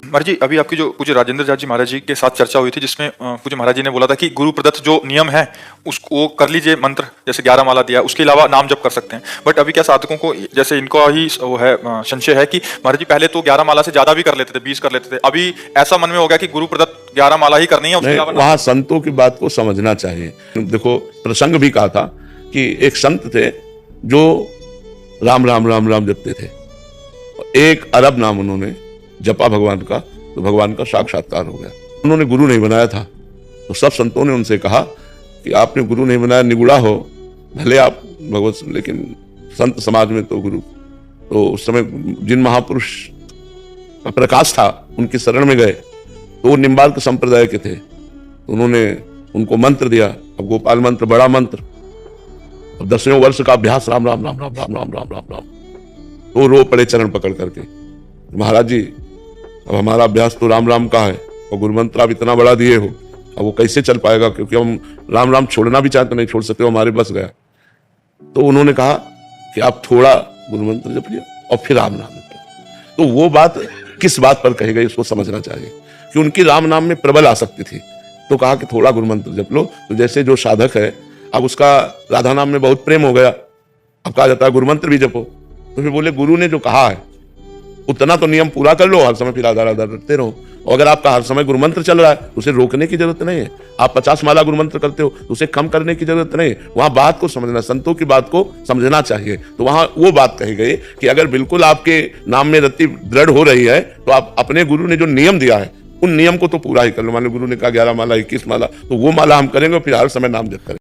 महाराज जी, अभी आपकी जो पूज्य राजेंद्र जाट जी महाराज जी के साथ चर्चा हुई थी, जिसमें पूज्य महाराज जी ने बोला था कि गुरु प्रदत्त जो नियम है उसको वो कर लीजिए, मंत्र जैसे 11 माला दिया, उसके अलावा नाम जप कर सकते हैं। बट अभी क्या साधकों को जैसे इनको ही वो है संशय है कि महाराज जी पहले तो 11 माला से ज्यादा भी कर लेते थे, 20 कर लेते थे, अभी ऐसा मन में हो गया कि गुरु प्रदत्त 11 माला ही करनी है, उसके अलावा वहां संतों की बात को समझना चाहिए। देखो, प्रसंग भी कहा था कि एक संत थे जो राम राम राम राम जपते थे, 1 अरब नाम उन्होंने जपा भगवान का, तो भगवान का साक्षात्कार हो गया। उन्होंने गुरु नहीं बनाया था, तो सब संतों ने उनसे कहा कि आपने गुरु नहीं बनाया, निगुड़ा हो भले आप भगवत, लेकिन संत समाज में तो गुरु। तो उस समय जिन महापुरुष का प्रकाश था उनकी शरण में गए, तो वो निम्बार्क संप्रदाय के थे, तो उन्होंने उनको मंत्र दिया। अब गोपाल मंत्र बड़ा मंत्र, अब 10वें वर्ष का अभ्यास राम राम राम राम राम राम राम राम राम, तो रो पड़े चरण पकड़ करके, महाराज जी अब हमारा अभ्यास तो राम राम का है और गुरु मंत्र आप इतना बड़ा दिए हो, अब वो कैसे चल पाएगा, क्योंकि हम राम राम छोड़ना भी चाहते नहीं छोड़ सकते, वो हमारे बस गया। तो उन्होंने कहा कि आप थोड़ा गुरु मंत्र जपिए और फिर राम नाम जपिए। तो वो बात किस बात पर कही गई उसको समझना चाहिए, कि उनकी राम नाम में प्रबल आसक्ति थी, तो कहा कि थोड़ा गुरु मंत्र जप लो। तो जैसे जो साधक है, अब उसका राधा नाम में बहुत प्रेम हो गया, अब कहा जाता है गुरु मंत्र भी जपो, तो फिर बोले गुरु ने जो कहा है उतना तो नियम पूरा कर लो, हर समय फिर आधार आधार रखते रहो। और अगर आपका हर समय गुरु मंत्र चल रहा है तो उसे रोकने की जरूरत नहीं है। आप 50 माला गुरु मंत्र करते हो तो उसे कम करने की जरूरत नहीं है। वहां बात को समझना, संतों की बात को समझना चाहिए। तो वहां वो बात कही गई कि अगर बिल्कुल आपके नाम में रति दृढ़ हो रही है तो आप अपने गुरु ने जो नियम दिया है उन नियम को तो पूरा ही कर लो। मान लो गुरु ने कहा 11 माला 21 माला, तो वो माला हम करेंगे और फिर हर समय नाम जप करेंगे।